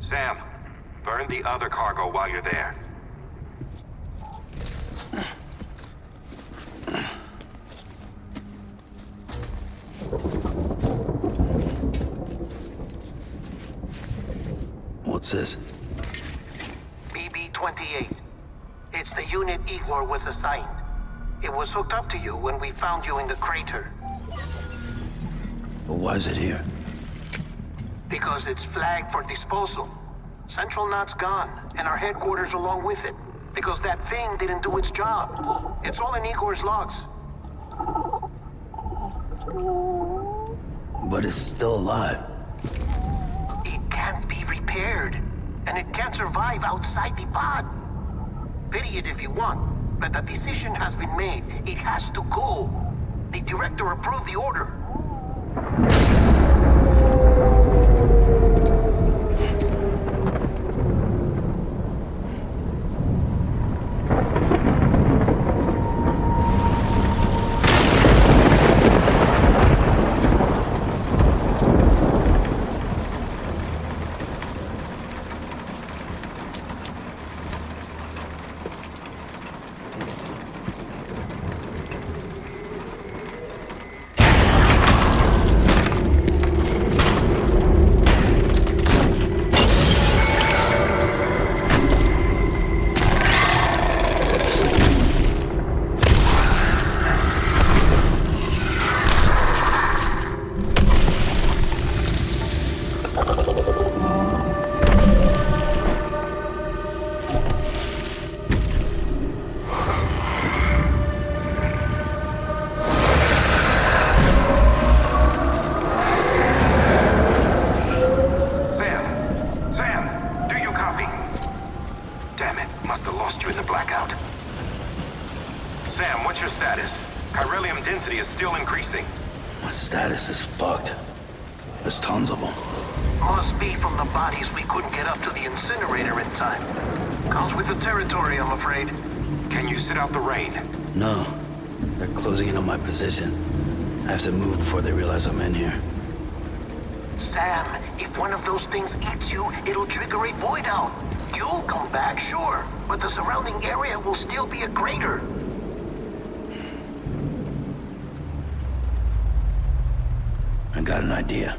Sam, burn the other cargo while you're there. What's this? BB-28. It's the unit Igor was assigned. It was hooked up to you when we found you in the crater. But why is it here? Because it's flagged for disposal. Central Knot's gone, and our headquarters along with it. Because that thing didn't do its job. It's all in Igor's logs. But it's still alive. It can't be repaired, and it can't survive outside the pod. Pity it if you want, but the decision has been made. It has to go. The director approved the order. This is fucked. There's tons of them. Must be from the bodies we couldn't get up to the incinerator in time. Comes with the territory, I'm afraid. Can you sit out the rain? No. They're closing in on my position. I have to move before they realize I'm in here. Sam, if one of those things eats you, it'll trigger a void out. You'll come back, sure, but the surrounding area will still be a crater. I got an idea.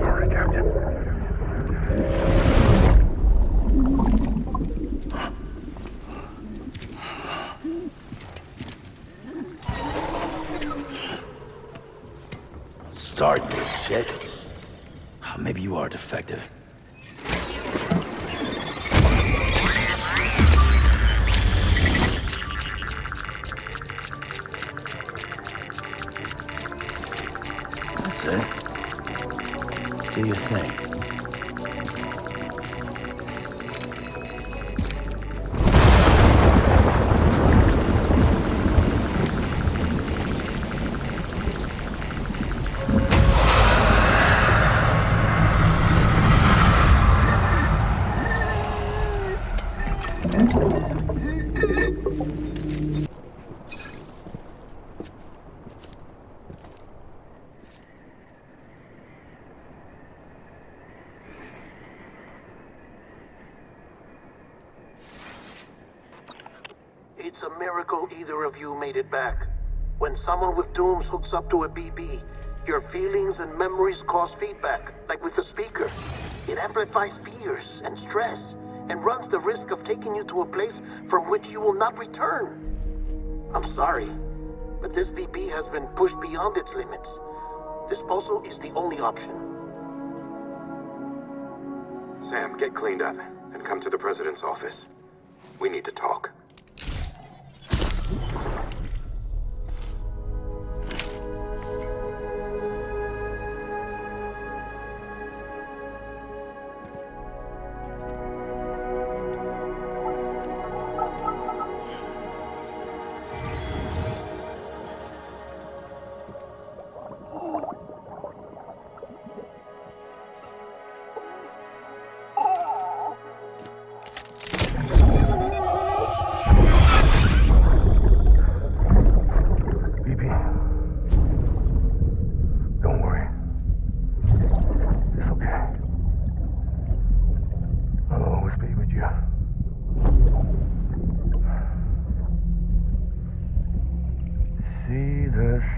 Sorry, Captain. Start, you shit. Maybe you are defective. That's it. Do your thing. It's a miracle either of you made it back. When someone with dooms hooks up to a BB, your feelings and memories cause feedback, like with the speaker. It amplifies fears and stress, and runs the risk of taking you to a place from which you will not return. I'm sorry, but this BB has been pushed beyond its limits. Disposal is the only option. Sam, get cleaned up and come to the president's office. We need to talk.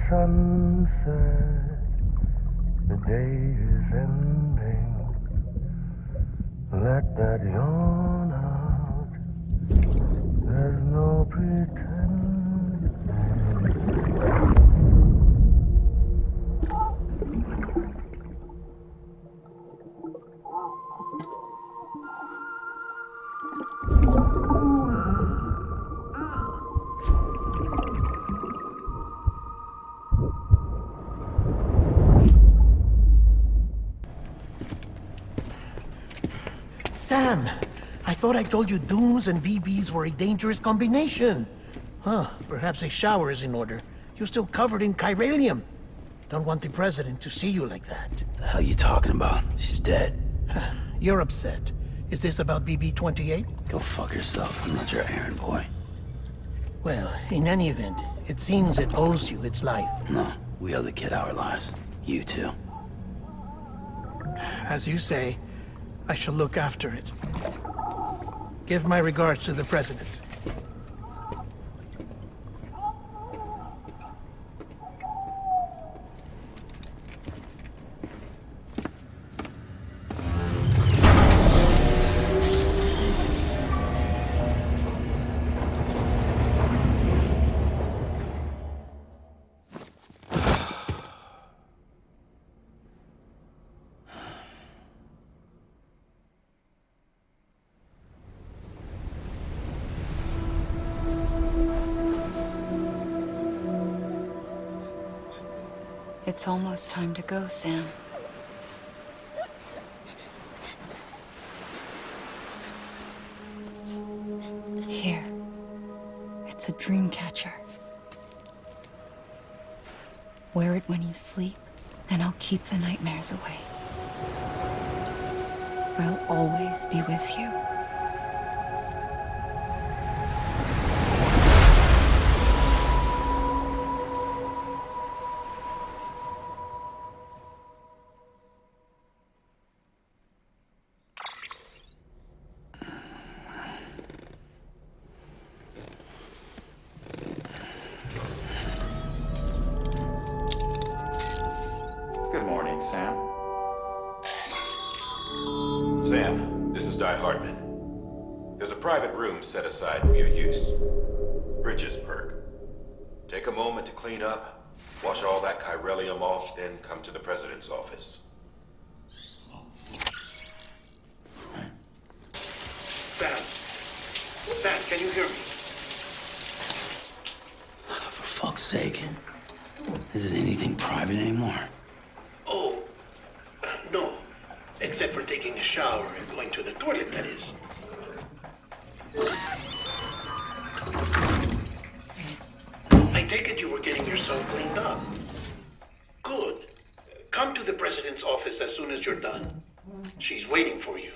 sunset, the day is ending. Let that yawn out. There's no pretending. Sam, I thought I told you Dooms and BBs were a dangerous combination. Huh, perhaps a shower is in order. You're still covered in chiralium. Don't want the president to see you like that. The hell you talking about? She's dead. You're upset. Is this about BB-28? Go fuck yourself. I'm not your errand boy. Well, in any event, it seems it owes you its life. No, we owe the kid our lives. You too. As you say, I shall look after it. Give my regards to the president. It's almost time to go, Sam. Here. It's a dream catcher. Wear it when you sleep, and I'll keep the nightmares away. I'll always be with you. Good morning, Sam. Sam, this is Di Hartman. There's a private room set aside for your use. Bridges perk. Take a moment to clean up, wash all that chiralium off, then come to the president's office. Sam, can you hear me? For fuck's sake. Is it anything private anymore? Oh, no. Except for taking a shower and going to the toilet, that is. I take it you were getting yourself cleaned up. Good. Come to the president's office as soon as you're done. She's waiting for you.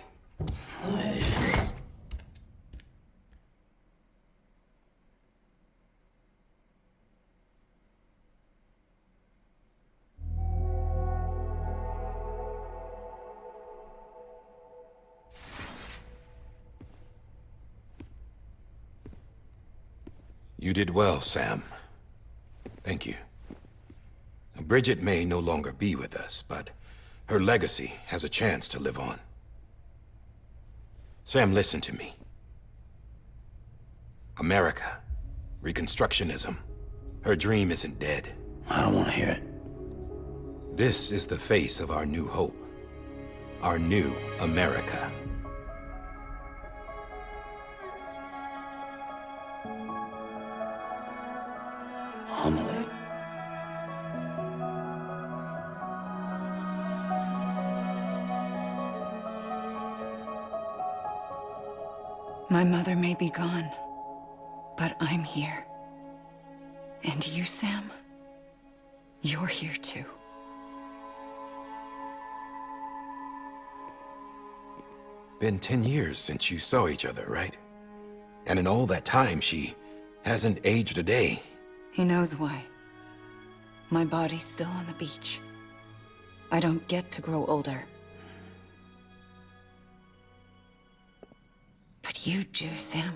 You did well, Sam. Thank you. Bridget may no longer be with us, but her legacy has a chance to live on. Sam, listen to me. America, Reconstructionism, her dream isn't dead. I don't want to hear it. This is the face of our new hope. Our new America. Homily. My mother may be gone, but I'm here. And you, Sam, you're here too. Been 10 years since you saw each other, right? And in all that time, she hasn't aged a day. He knows why. My body's still on the beach. I don't get to grow older. But you do, Sam.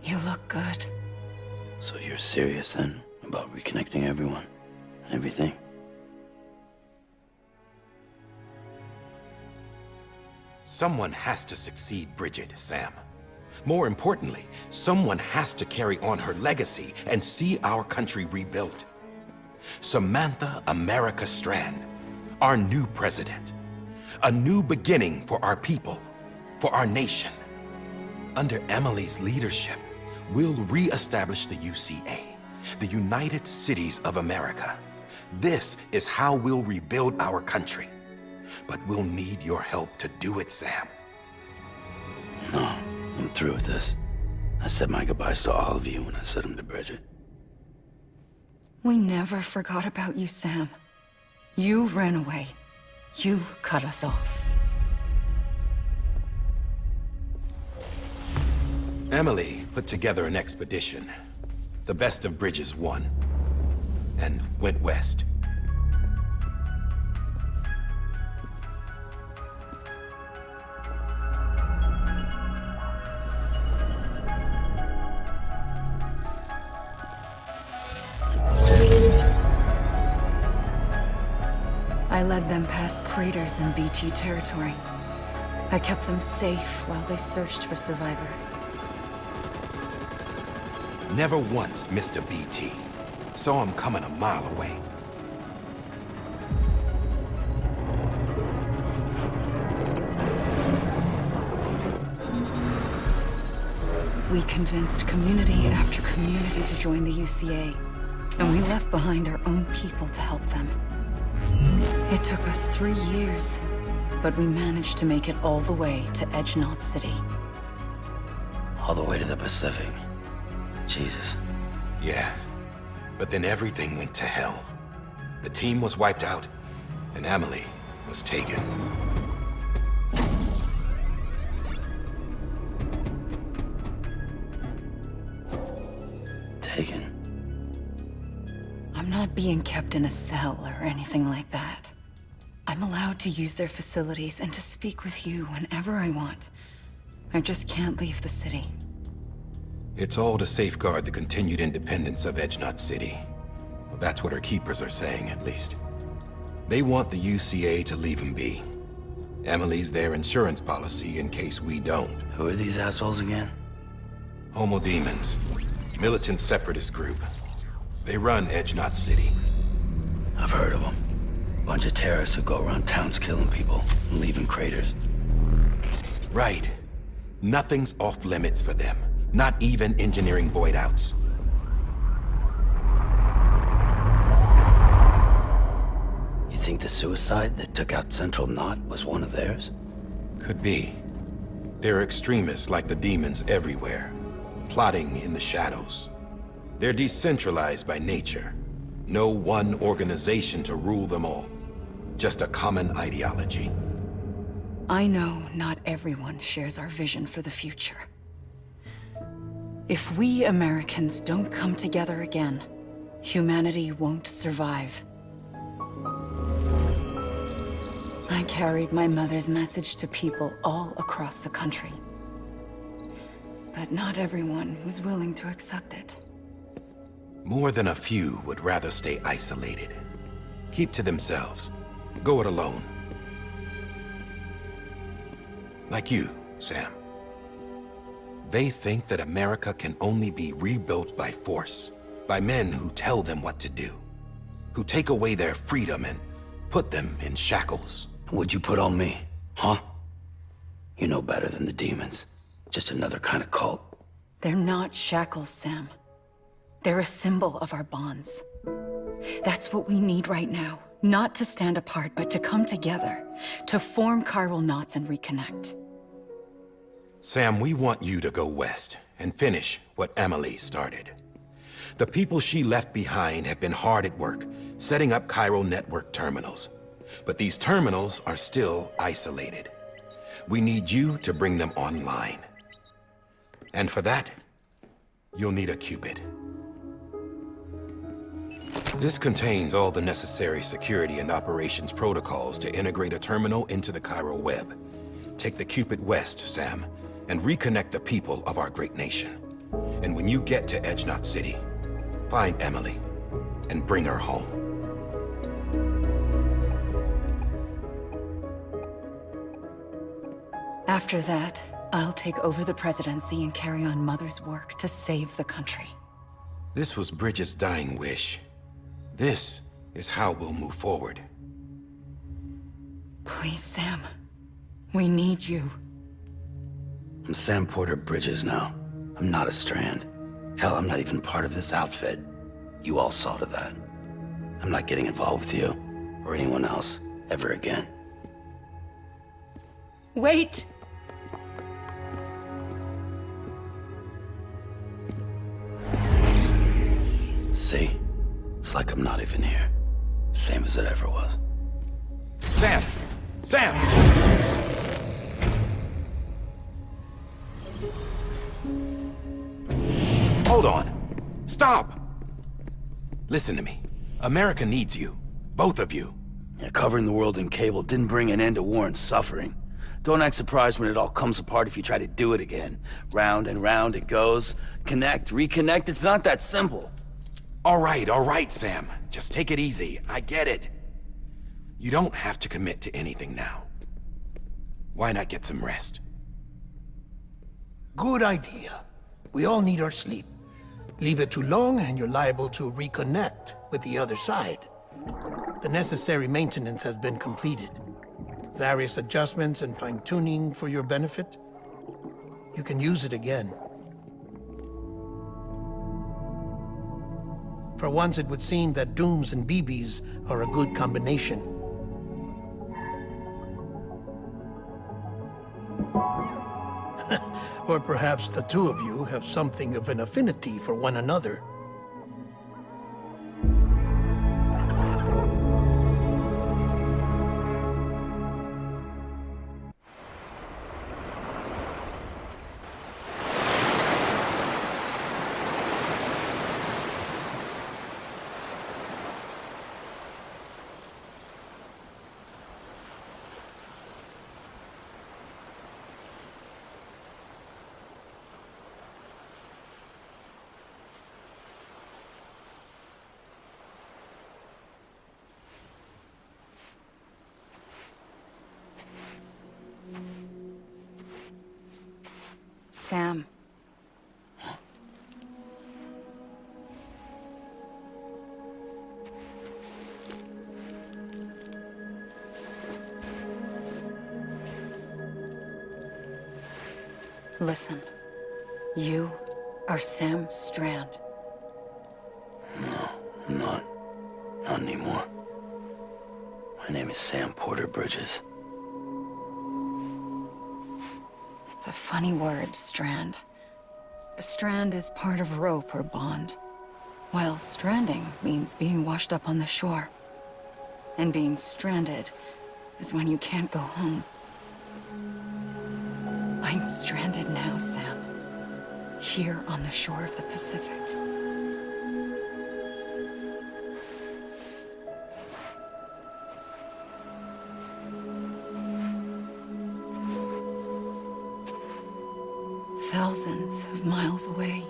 You look good. So you're serious then? About reconnecting everyone, everything. Someone has to succeed Bridget, Sam. More importantly, someone has to carry on her legacy and see our country rebuilt. Samantha America Strand, our new president. A new beginning for our people, for our nation. Under Emily's leadership, we'll re-establish the UCA, the United Cities of America. This is how we'll rebuild our country. But we'll need your help to do it, Sam. No, I'm through with this. I said my goodbyes to all of you when I said them to Bridget. We never forgot about you, Sam. You ran away. You cut us off. Emily put together an expedition. The best of Bridges won. And went west. I led them past craters in BT territory. I kept them safe while they searched for survivors. Never once missed a BT. Saw him coming a mile away. We convinced community after community to join the UCA, and we left behind our own people to help them. It took us 3 years, but we managed to make it all the way to Edgenot City. All the way to the Pacific. Jesus. Yeah, but then everything went to hell. The team was wiped out, and Emily was taken. Taken? I'm not being kept in a cell or anything like that. I'm allowed to use their facilities and to speak with you whenever I want. I just can't leave the city. It's all to safeguard the continued independence of Edgenot City. Well, that's what our keepers are saying, at least. They want the UCA to leave him be. Emily's their insurance policy in case we don't. Who are these assholes again? Homo Demons. Militant separatist group. They run Edgenot City. I've heard of them. Bunch of terrorists who go around towns killing people and leaving craters. Right. Nothing's off limits for them. Not even engineering void outs. You think the suicide that took out Central Knot was one of theirs? Could be. There are extremists like the demons everywhere, plotting in the shadows. They're decentralized by nature. No one organization to rule them all. Just a common ideology. I know not everyone shares our vision for the future. If we Americans don't come together again, humanity won't survive. I carried my mother's message to people all across the country. But not everyone was willing to accept it. More than a few would rather stay isolated. Keep to themselves. Go it alone. Like you, Sam. They think that America can only be rebuilt by force, by men who tell them what to do, who take away their freedom and put them in shackles. What'd you put on me, huh? You know better than the demons. Just another kind of cult. They're not shackles, Sam. They're a symbol of our bonds. That's what we need right now. Not to stand apart, but to come together, to form chiral knots and reconnect. Sam, we want you to go west and finish what Emily started. The people she left behind have been hard at work, setting up chiral network terminals. But these terminals are still isolated. We need you to bring them online. And for that, you'll need a Cupid. This contains all the necessary security and operations protocols to integrate a terminal into the chiral web. Take the Cupid west, Sam, and reconnect the people of our great nation. And when you get to Edgenot City, find Emily and bring her home. After that, I'll take over the presidency and carry on Mother's work to save the country. This was Bridget's dying wish. This is how we'll move forward. Please, Sam. We need you. I'm Sam Porter Bridges now. I'm not a Strand. Hell, I'm not even part of this outfit. You all saw to that. I'm not getting involved with you, or anyone else, ever again. Wait! See? It's like I'm not even here. Same as it ever was. Sam! Sam! Hold on. Stop! Listen to me. America needs you. Both of you. Yeah, covering the world in cable didn't bring an end to war and suffering. Don't act surprised when it all comes apart if you try to do it again. Round and round it goes. Connect, reconnect, it's not that simple. All right, Sam. Just take it easy. I get it. You don't have to commit to anything now. Why not get some rest? Good idea. We all need our sleep. Leave it too long and you're liable to reconnect with the other side. The necessary maintenance has been completed. Various adjustments and fine-tuning for your benefit. You can use it again. For once, it would seem that Dooms and BBs are a good combination. Or perhaps the two of you have something of an affinity for one another. Sam. Listen. You are Sam Strand. No, I'm not. Not anymore. My name is Sam Porter Bridges. It's a funny word, strand. A strand is part of rope or bond, while stranding means being washed up on the shore. And being stranded is when you can't go home. I'm stranded now, Sam. Here on the shore of the Pacific. Thousands of miles away,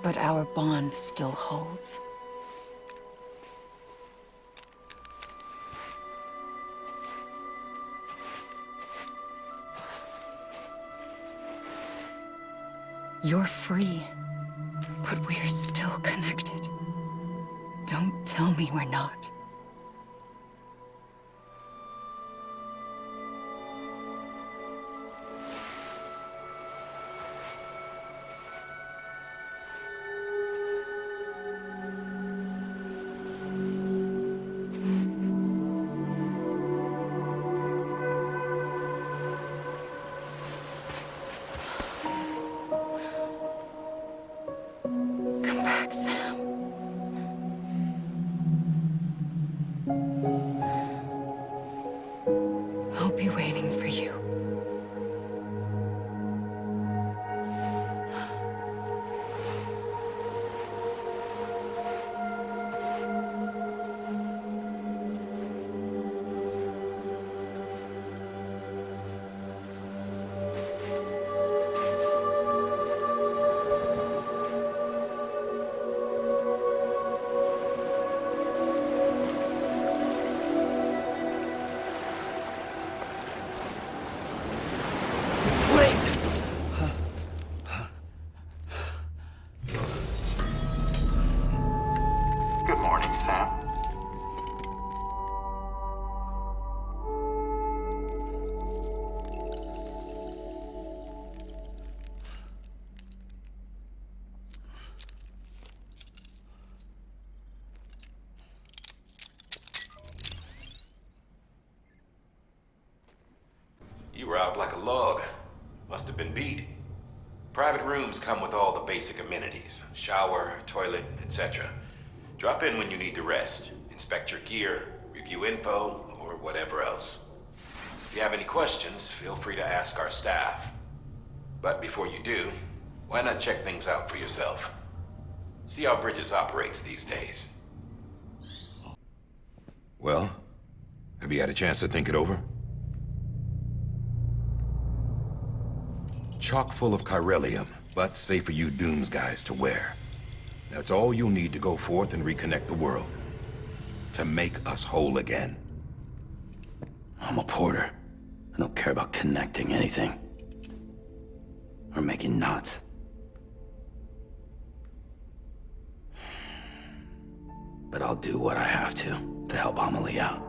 but our bond still holds. You're free, but we're still connected. Don't tell me we're not. You were out like a log. Must have been beat. Private rooms come with all the basic amenities. Shower, toilet, etc. Drop in when you need to rest. Inspect your gear, review info, or whatever else. If you have any questions, feel free to ask our staff. But before you do, why not check things out for yourself? See how Bridges operates these days. Well, have you had a chance to think it over? Chock full of chiralium, but safe for you Dooms guys to wear. That's all you'll need to go forth and reconnect the world. To make us whole again. I'm a porter. I don't care about connecting anything. Or making knots. But I'll do what I have to help Amelie out.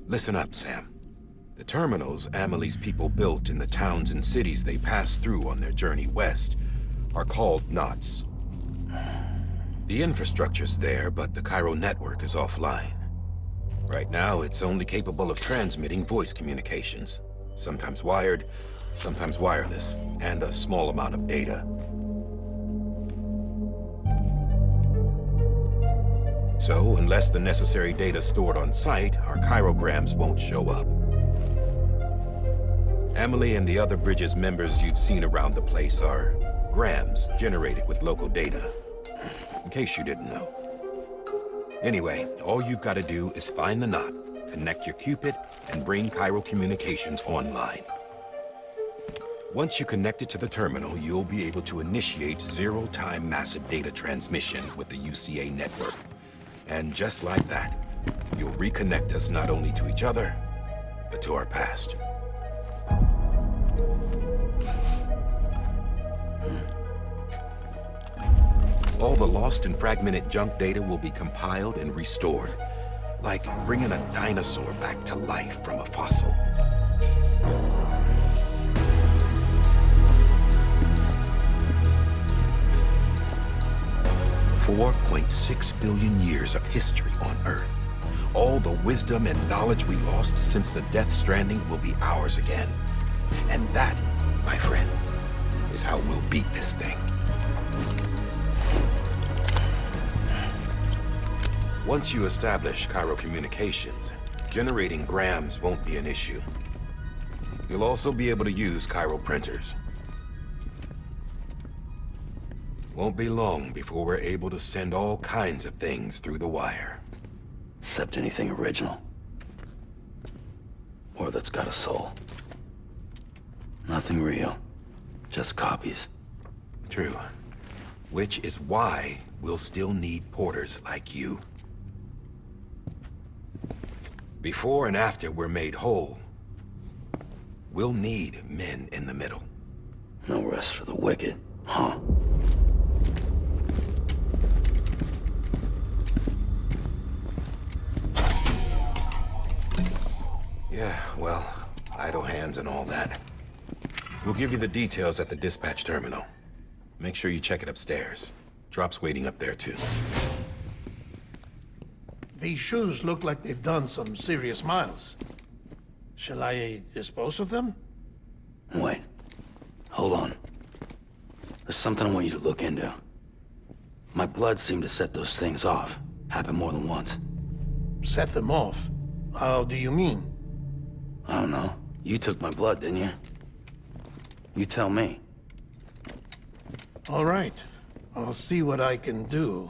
Listen up, Sam. The terminals Amelie's people built in the towns and cities they passed through on their journey west are called knots. The infrastructure's there, but the Cairo network is offline. Right now, it's only capable of transmitting voice communications. Sometimes wired, sometimes wireless, and a small amount of data. So, unless the necessary data stored on site, our chirograms won't show up. Amelie and the other Bridges members you've seen around the place are grams generated with local data. In case you didn't know. Anyway, all you've got to do is find the knot, connect your Cupid, and bring Cairo communications online. Once you connect it to the terminal, you'll be able to initiate zero-time massive data transmission with the UCA network. And just like that, you'll reconnect us not only to each other, but to our past. All the lost and fragmented junk data will be compiled and restored, like bringing a dinosaur back to life from a fossil. $4.6 billion years of history on Earth. All the wisdom and knowledge we lost since the Death Stranding will be ours again. And that, my friend, is how we'll beat this thing. Once you establish Cairo communications, generating grams won't be an issue. You'll also be able to use Cairo printers. Won't be long before we're able to send all kinds of things through the wire. Except anything original. Or that's got a soul. Nothing real. Just copies. True. Which is why we'll still need porters like you. Before and after we're made whole, we'll need men in the middle. No rest for the wicked, huh? Yeah, well, idle hands and all that. We'll give you the details at the dispatch terminal. Make sure you check it upstairs. Drop's waiting up there, too. These shoes look like they've done some serious miles. Shall I dispose of them? Wait. Hold on. There's something I want you to look into. My blood seemed to set those things off. Happened more than once. Set them off? How do you mean? I don't know. You took my blood, didn't you? You tell me. All right. I'll see what I can do.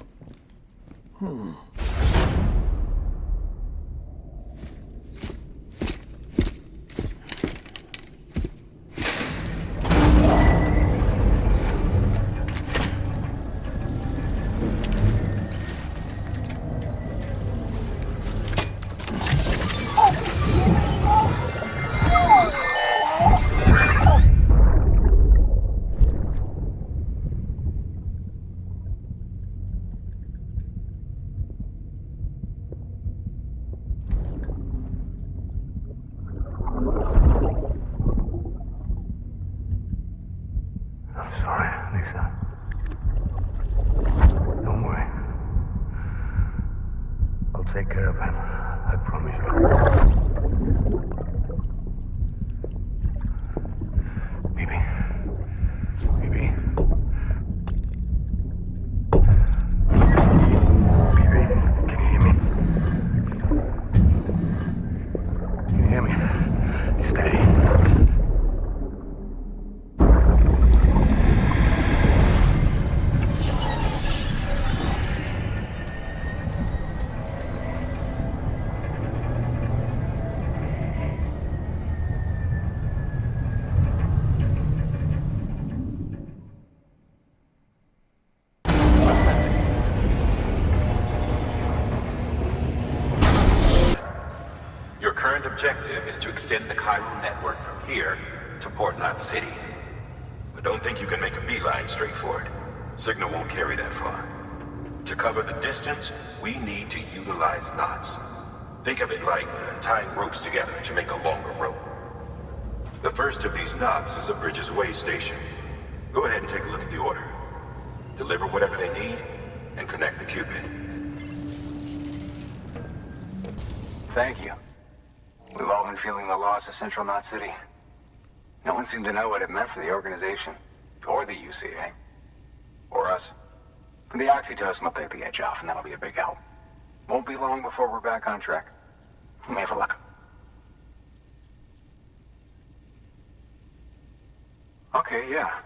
caravan. I promise you. Baby. Baby. Baby, can you hear me? Can you hear me? Steady. Your current objective is to extend the Cairo network from here to Port Knot City. But don't think you can make a beeline straight for it. Signal won't carry that far. To cover the distance, we need to utilize knots. Think of it like tying ropes together to make a longer rope. The first of these knots is a Bridges way station. Go ahead and take a look at the order. Deliver whatever they need, and connect the Cupid. Thank you. We've all been feeling the loss of Central Knot City. No one seemed to know what it meant for the organization, or the UCA, or us. The oxytocin will take the edge off, and that'll be a big help. Won't be long before we're back on track. You may have a look. Okay, yeah.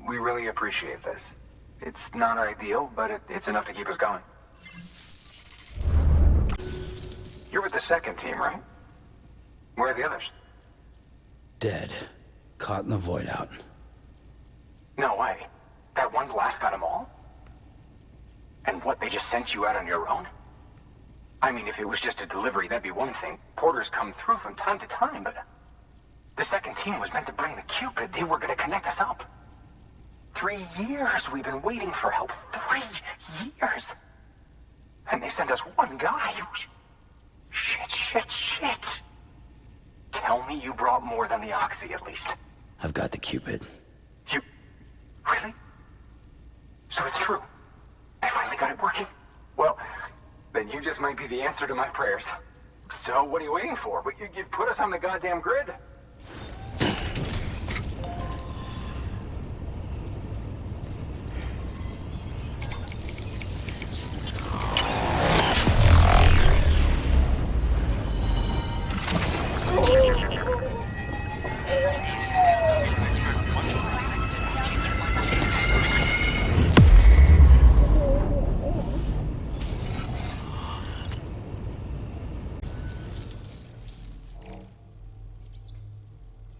We really appreciate this. It's not ideal, but it's enough to keep us going. You're with the second team, right? Where are the others? Dead. Caught in the void out. No way. That one blast got them all? And what, they just sent you out on your own? I mean, if it was just a delivery, that'd be one thing. Porters come through from time to time, but... The second team was meant to bring the Cupid. They were gonna connect us up. 3 years we've been waiting for help. 3 years! And they sent us one guy. Shit. Tell me you brought more than the Oxy, at least. I've got the Cupid. You... Really? So it's true. They finally got it working? Well, then you just might be the answer to my prayers. So what are you waiting for? You put us on the goddamn grid.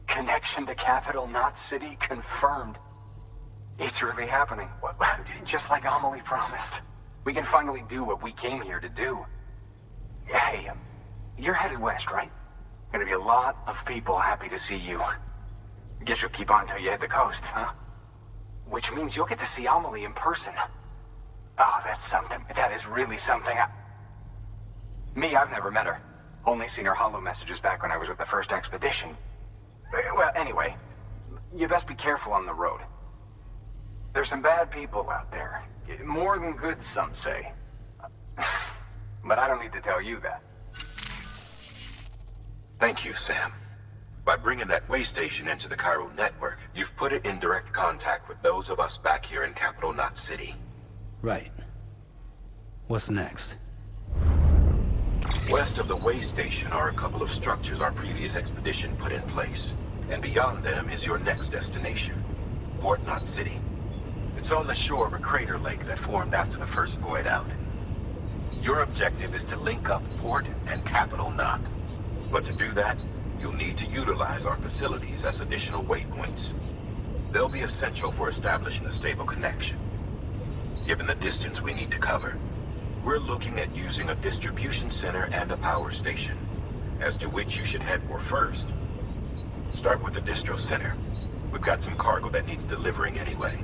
Connection to Capital Knot City confirmed. It's really happening. Just like Amelie promised. We can finally do what we came here to do. Hey, you're headed west, right? Gonna be a lot of people happy to see you. Guess you'll keep on till you hit the coast, huh? Which means you'll get to see Amelie in person. Oh, that's something. That is really something. Me, I've never met her. Only seen her holo messages back when I was with the first expedition. Well, anyway, you best be careful on the road. There's some bad people out there. More than good, some say. But I don't need to tell you that. Thank you, Sam. By bringing that way station into the Cairo network, you've put it in direct contact with those of us back here in Capital Knot City. Right. What's next? West of the way station are a couple of structures our previous expedition put in place. And beyond them is your next destination, Port Knot City. It's on the shore of a crater lake that formed after the first void out. Your objective is to link up Port and Capital Knot. But to do that, you'll need to utilize our facilities as additional waypoints. They'll be essential for establishing a stable connection. Given the distance we need to cover, we're looking at using a distribution center and a power station, as to which you should head for first. Start with the distro center. We've got some cargo that needs delivering anyway.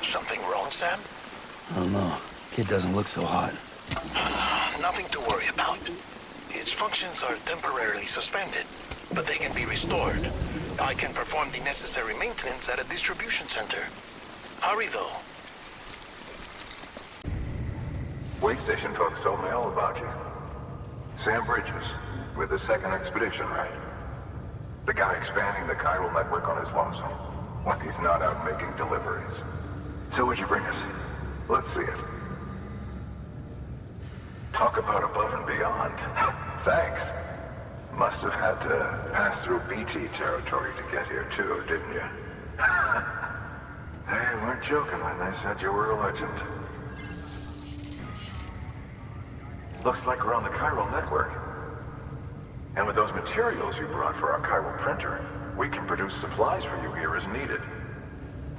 Something wrong, Sam? I don't know. Kid doesn't look so hot. Nothing to worry about. Its functions are temporarily suspended. but they can be restored. I can perform the necessary maintenance at a distribution center. Hurry, though. Waystation folks told me all about you. Sam Bridges, with the second expedition, right? The guy expanding the chiral network on his lonesome, when he's not out making deliveries. So what'd you bring us? Let's see it. Talk about above and beyond. Thanks. Must have had to pass through BT territory to get here too, didn't you? They weren't joking when they said you were a legend. Looks like we're on the chiral network. And with those materials you brought for our chiral printer, we can produce supplies for you here as needed.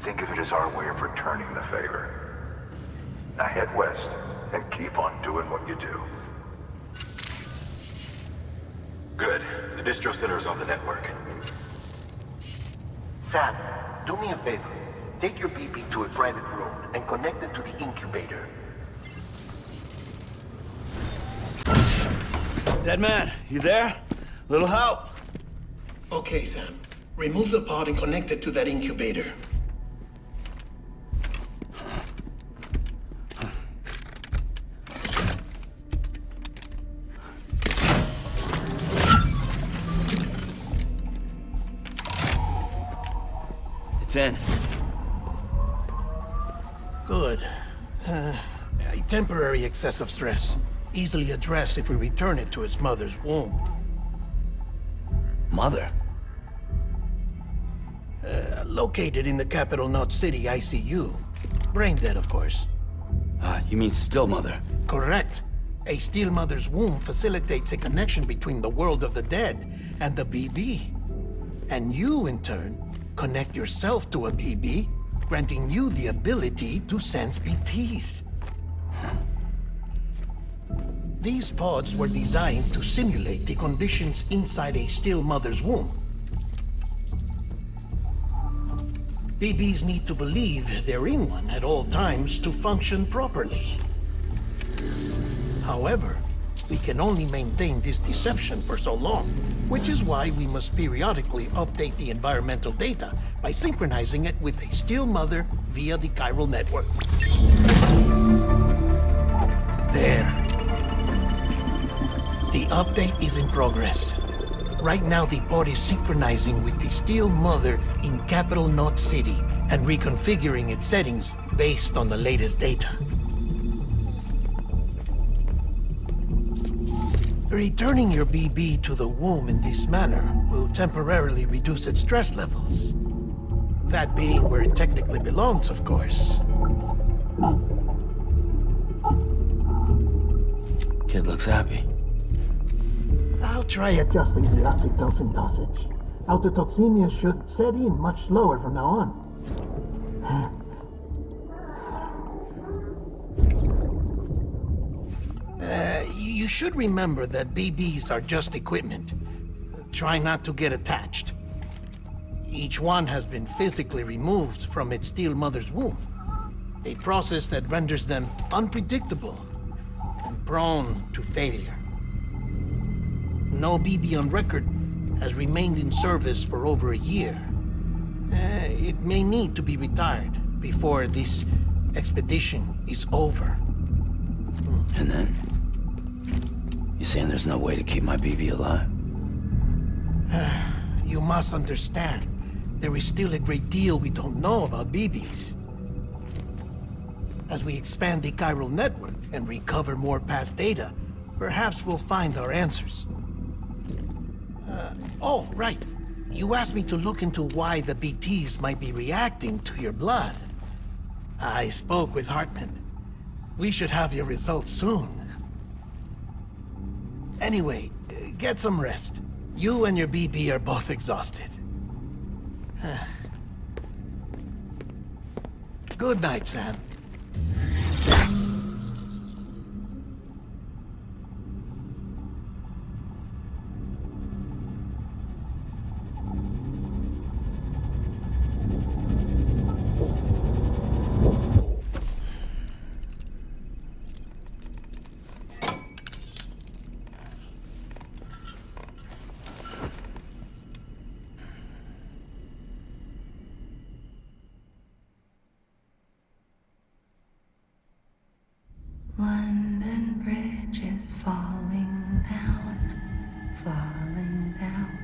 Think of it as our way of returning the favor. Now head west and keep on doing what you do. Good. The distro center is on the network. Sam, do me a favor. Take your BB to a private room and connect it to the incubator. Dead man, you there? Little help? Okay, Sam. Remove the pod and connect it to that incubator. It's in. Good. A temporary excessive stress. Easily addressed if we return it to its mother's womb. Mother? Located in the capital Knot City ICU. Brain dead, of course. You mean still mother? Correct. A still mother's womb facilitates a connection between the world of the dead and the BB. And you, in turn, connect yourself to a BB, granting you the ability to sense BTs. These pods were designed to simulate the conditions inside a still mother's womb. BBs need to believe they're in one at all times to function properly. However, we can only maintain this deception for so long, which is why we must periodically update the environmental data by synchronizing it with a still mother via the chiral network. There. The update is in progress. Right now, the pod is synchronizing with the still mother in capital Knot City and reconfiguring its settings based on the latest data. Returning your BB to the womb in this manner will temporarily reduce its stress levels. That being where it technically belongs, of course. Kid looks happy. I'll try adjusting the oxytocin dosage. Autotoxemia should set in much slower from now on. You should remember that BBs are just equipment. Try not to get attached. Each one has been physically removed from its still mother's womb. A process that renders them unpredictable and prone to failure. No BB on record has remained in service for over a year. It may need to be retired before this expedition is over. And then? You saying there's no way to keep my BB alive? You must understand, there is still a great deal we don't know about BBs. As we expand the chiral network and recover more past data, perhaps we'll find our answers. Oh, right. You asked me to look into why the BTs might be reacting to your blood. I spoke with Hartman. We should have your results soon. Anyway, get some rest. You and your BB are both exhausted. Good night, Sam. bridge is falling down, falling down,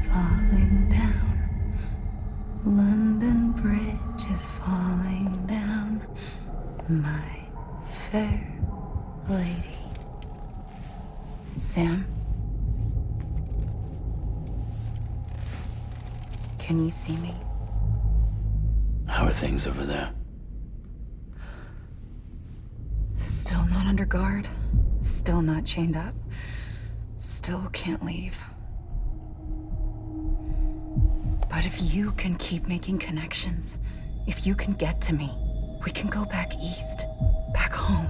falling down. London Bridge is falling down, my fair lady. Sam? Can you see me? How are things over there? Still not under guard. Still not chained up. Still can't leave. But if you can keep making connections, if you can get to me, we can go back east, back home.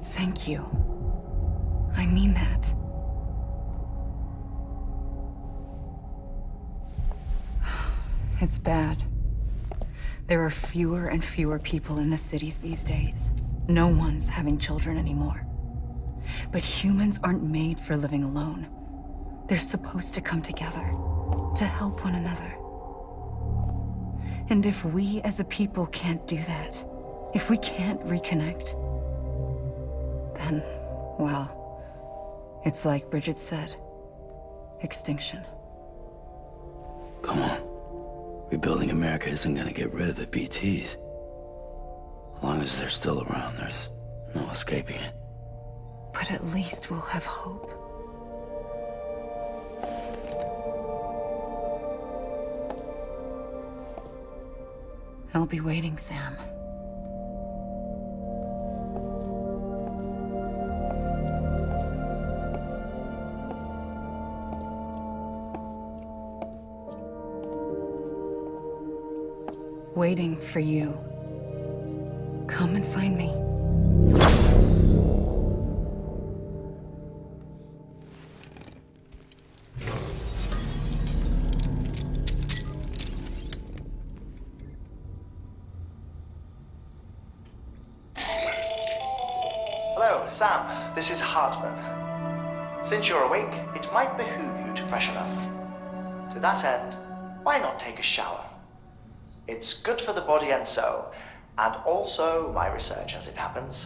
Thank you. I mean that. It's bad. There are fewer and fewer people in the cities these days. No one's having children anymore. But humans aren't made for living alone. They're supposed to come together, to help one another. And if we as a people can't do that, if we can't reconnect, then, well, it's like Bridget said, extinction. Come on. Rebuilding America isn't gonna get rid of the BTs. As long as they're still around, there's no escaping it. But at least we'll have hope. I'll be waiting, Sam. Waiting for you. Come and find me. Hello, Sam. This is Hartman. Since you're awake, it might behoove you to freshen up. To that end, why not take a shower? It's good for the body and soul, and also my research as it happens.